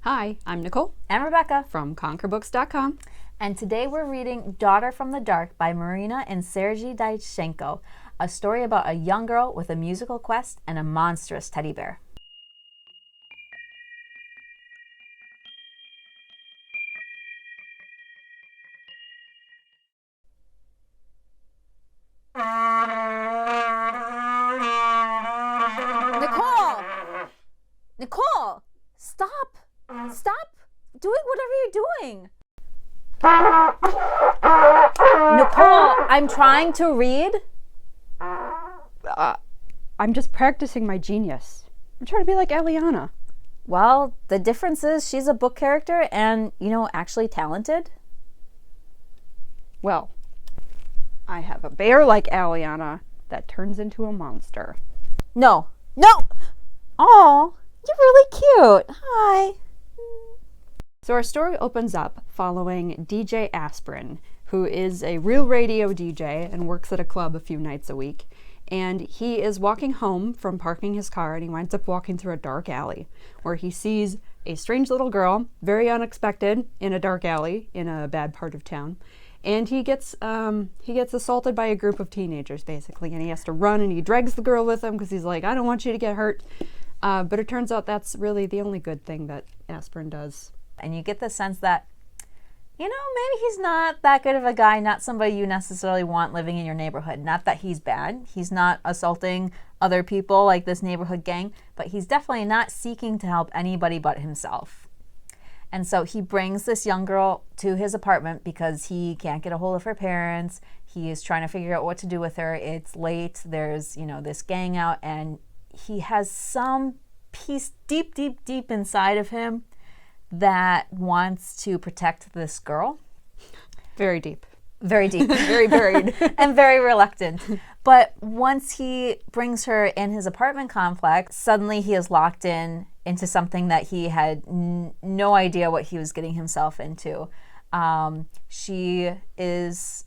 Hi, I'm Nicole. And Rebecca. From conquerbooks.com. And today we're reading Daughter from the Dark by Marina and Sergey Dyachenko, a story about a young girl with a musical quest and a monstrous teddy bear. Nicole! Stop! Stop doing whatever you're doing! Nicole, I'm trying to read. I'm just practicing my genius. I'm trying to be like Aliana. Well, the difference is she's a book character and, actually talented. Well, I have a bear like Aliana that turns into a monster. No! Oh, you're really cute. Hi. So our story opens up following DJ Aspirin, who is a real radio DJ and works at a club a few nights a week. And he is walking home from parking his car, and he winds up walking through a dark alley where he sees a strange little girl, very unexpected, in a dark alley in a bad part of town. And he gets assaulted by a group of teenagers, basically, and he has to run, and he drags the girl with him because he's like, I don't want you to get hurt. But it turns out that's really the only good thing that Aspirin does. And you get the sense that, maybe he's not that good of a guy, not somebody you necessarily want living in your neighborhood. Not that he's bad. He's not assaulting other people like this neighborhood gang, but he's definitely not seeking to help anybody but himself. And so he brings this young girl to his apartment because he can't get a hold of her parents. He is trying to figure out what to do with her. It's late. There's, this gang out, and he has some piece deep inside of him that wants to protect this girl. Very deep. Very deep, very buried, and very reluctant. But once he brings her in his apartment complex, suddenly he is locked into something that he had no idea what he was getting himself into. She is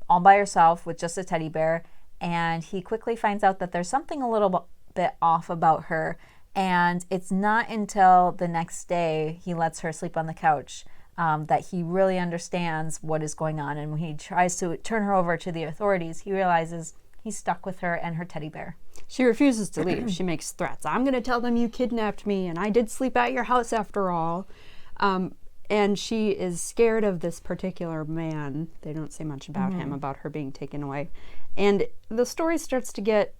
all by herself with just a teddy bear, and he quickly finds out that there's something a little bit off about her. And it's not until the next day he lets her sleep on the couch that he really understands what is going on. And when he tries to turn her over to the authorities, he realizes he's stuck with her and her teddy bear. She refuses to leave. She makes threats. I'm going to tell them you kidnapped me, and I did sleep at your house after all. And she is scared of this particular man. They don't say much about him, about her being taken away. And the story starts to get...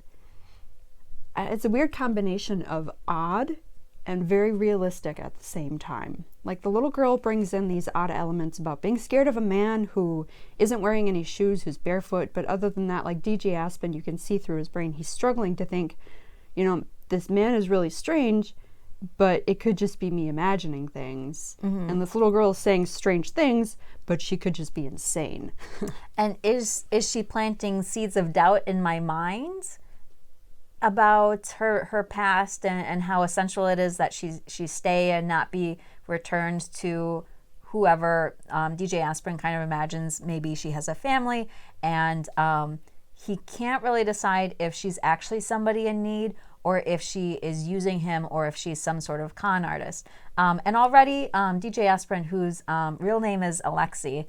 It's a weird combination of odd and very realistic at the same time. Like, the little girl brings in these odd elements about being scared of a man who isn't wearing any shoes, who's barefoot, but other than that, like DJ Aspirin, you can see through his brain, he's struggling to think, this man is really strange, but it could just be me imagining things. Mm-hmm. And this little girl is saying strange things, but she could just be insane. And is she planting seeds of doubt in my mind about her past and how essential it is that she stay and not be returned to whoever DJ Aspirin kind of imagines maybe she has a family, and he can't really decide if she's actually somebody in need or if she is using him or if she's some sort of con artist. And already DJ Aspirin, whose real name is Alexei,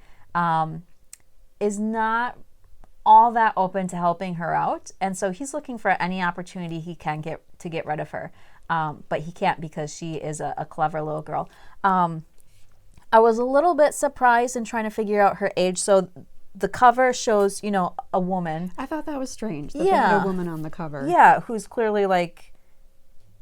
is not all that open to helping her out, and so he's looking for any opportunity he can get rid of her, but he can't because she is a clever little girl. I was a little bit surprised in trying to figure out her age. So the cover shows, a woman. I thought that was strange that they had a woman on the cover. Yeah, who's clearly like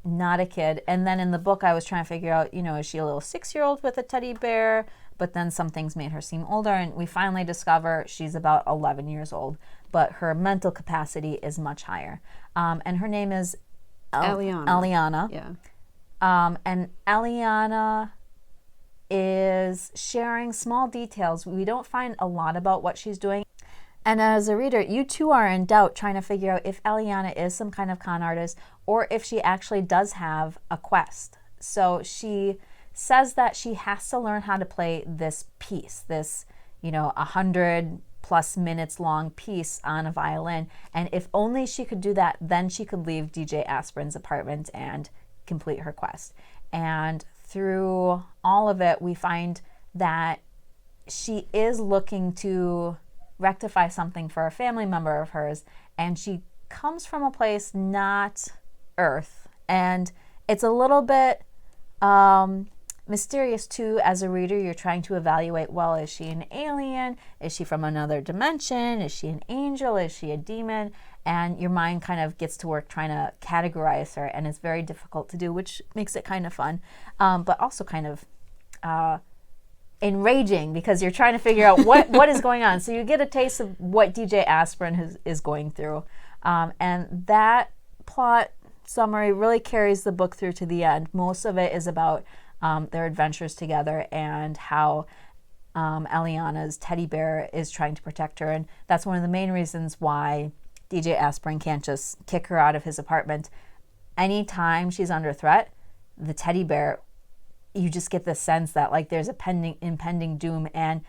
not a kid. And then in the book, I was trying to figure out, is she a little 6-year-old with a teddy bear? But then some things made her seem older, and we finally discover she's about 11 years old, but her mental capacity is much higher. And her name is Aliana. Yeah. And Aliana is sharing small details. We don't find a lot about what she's doing. And as a reader, you too are in doubt trying to figure out if Aliana is some kind of con artist or if she actually does have a quest. So she says that she has to learn how to play this piece, this 100+ minutes long piece on a violin. And if only she could do that, then she could leave DJ Aspirin's apartment and complete her quest. And through all of it, we find that she is looking to rectify something for a family member of hers, and she comes from a place not Earth. And it's a little bit mysterious too. As a reader, you're trying to evaluate, well, is she an alien? Is she from another dimension? Is she an angel? Is she a demon? And your mind kind of gets to work trying to categorize her, and it's very difficult to do, which makes it kind of fun, but also kind of enraging, because you're trying to figure out what is going on. So you get a taste of what DJ Aspirin is going through. And that plot summary really carries the book through to the end. Most of it is about their adventures together and how Eliana's teddy bear is trying to protect her. And that's one of the main reasons why DJ Aspirin can't just kick her out of his apartment. Anytime she's under threat, the teddy bear, you just get the sense that like there's a impending doom, and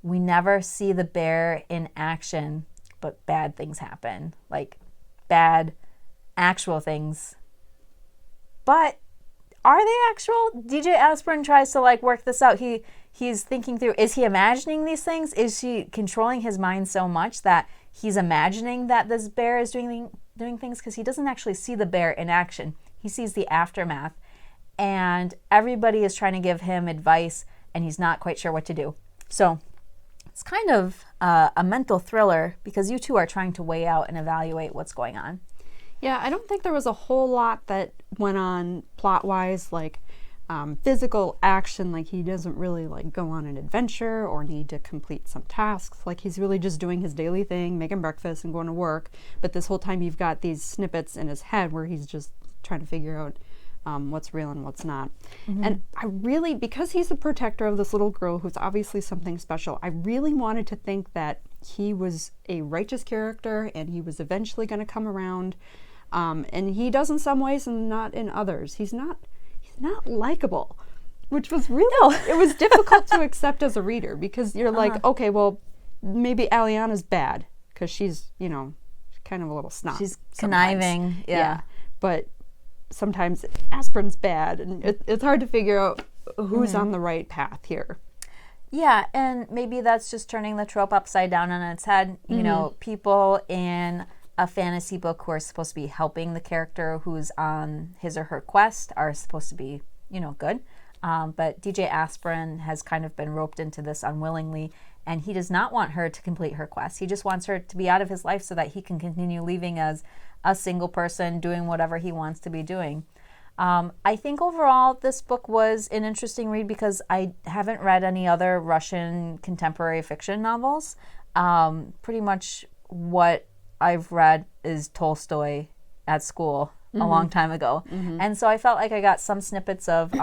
we never see the bear in action, but bad things happen, like bad actual things. But are they actual? DJ Aspirin tries to like work this out. He's thinking through, is he imagining these things? Is she controlling his mind so much that he's imagining that this bear is doing things? Because he doesn't actually see the bear in action. He sees the aftermath. And everybody is trying to give him advice, and he's not quite sure what to do. So it's kind of a mental thriller, because you two are trying to weigh out and evaluate what's going on. Yeah, I don't think there was a whole lot that went on plot-wise, like physical action. Like he doesn't really like go on an adventure or need to complete some tasks. Like he's really just doing his daily thing, making breakfast and going to work. But this whole time you've got these snippets in his head where he's just trying to figure out what's real and what's not. Mm-hmm. And I really, because he's the protector of this little girl who's obviously something special, I really wanted to think that he was a righteous character and he was eventually going to come around. And he does in some ways and not in others. He's not likable, which was really, it was difficult to accept as a reader, because you're like, okay, well, maybe Eliana's bad because she's, kind of a little snot. She's conniving. Yeah. But sometimes Aspirin's bad, and it's hard to figure out who's on the right path here. Yeah, and maybe that's just turning the trope upside down on its head. People in a fantasy book who are supposed to be helping the character who's on his or her quest are supposed to be, good. But DJ Aspirin has kind of been roped into this unwillingly, and he does not want her to complete her quest. He just wants her to be out of his life so that he can continue living as a single person, doing whatever he wants to be doing. I think overall this book was an interesting read, because I haven't read any other Russian contemporary fiction novels. Pretty much what I've read is Tolstoy at school a long time ago. And so I felt like I got some snippets of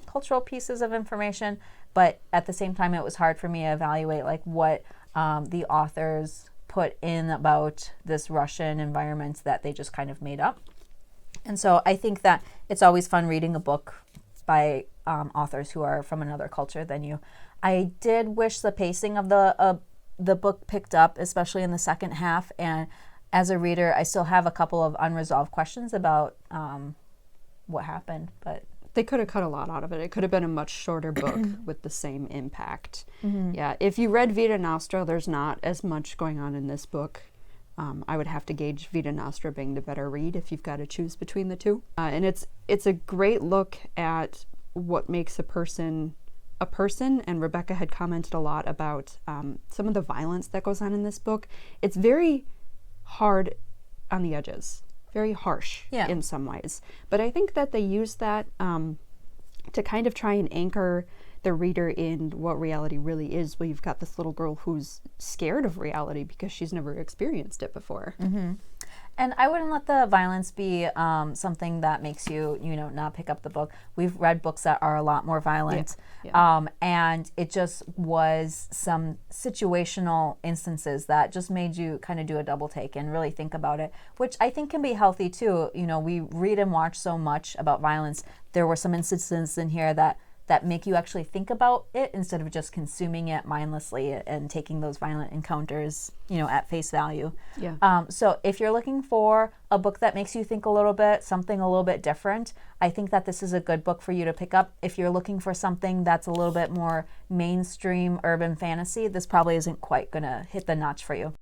cultural pieces of information, but at the same time it was hard for me to evaluate like what the authors put in about this Russian environment that they just kind of made up. And so I think that it's always fun reading a book by authors who are from another culture than you. I did wish the pacing of the book picked up, especially in the second half. And as a reader, I still have a couple of unresolved questions about what happened. But they could have cut a lot out of it. It could have been a much shorter book with the same impact. Yeah, if you read Vita Nostra, there's not as much going on in this book. I would have to gauge Vita Nostra being the better read if you've got to choose between the two. And it's a great look at what makes a person, and Rebecca had commented a lot about some of the violence that goes on in this book. It's very hard on the edges, very harsh in some ways. But I think that they use that to kind of try and anchor the reader in what reality really is. Well, you've got this little girl who's scared of reality because she's never experienced it before. And I wouldn't let the violence be something that makes you, not pick up the book. We've read books that are a lot more violent. And it just was some situational instances that just made you kind of do a double take and really think about it, which I think can be healthy too. We read and watch so much about violence. There were some instances in here that that make you actually think about it instead of just consuming it mindlessly and taking those violent encounters, at face value. Yeah. So if you're looking for a book that makes you think a little bit, something a little bit different, I think that this is a good book for you to pick up. If you're looking for something that's a little bit more mainstream urban fantasy, this probably isn't quite going to hit the notch for you.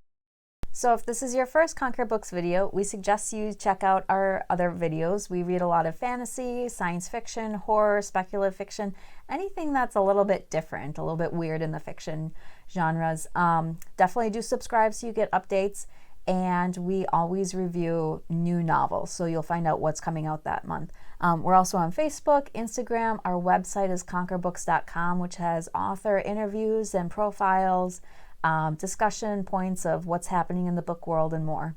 So if this is your first Conquer Books video, we suggest you check out our other videos. We read a lot of fantasy, science fiction, horror, speculative fiction, anything that's a little bit different, a little bit weird in the fiction genres. Definitely do subscribe so you get updates, and we always review new novels, so you'll find out what's coming out that month. We're also on Facebook, Instagram. Our website is conquerbooks.com, which has author interviews and profiles, discussion points of what's happening in the book world, and more.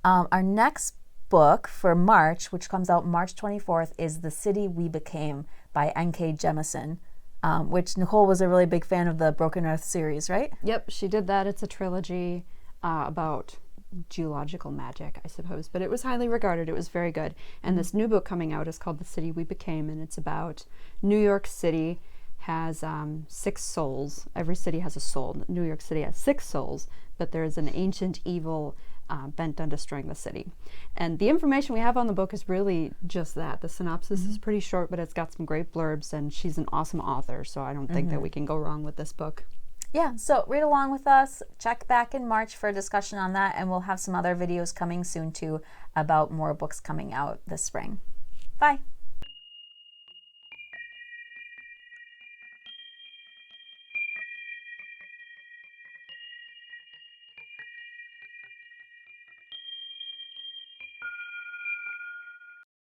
Our next book for March, which comes out March 24th, is The City We Became by N.K. Jemisin, which Nicole was a really big fan of the Broken Earth series, right? Yep, she did that. It's a trilogy about geological magic, I suppose, but it was highly regarded. It was very good. And this new book coming out is called The City We Became, and it's about New York City has 6 souls. Every city has a soul. New York City has 6 souls, but there's an ancient evil bent on destroying the city. And the information we have on the book is really just that. The synopsis is pretty short, but it's got some great blurbs, and she's an awesome author, so I don't think that we can go wrong with this book. Yeah, so read along with us. Check back in March for a discussion on that, and we'll have some other videos coming soon too about more books coming out this spring. Bye.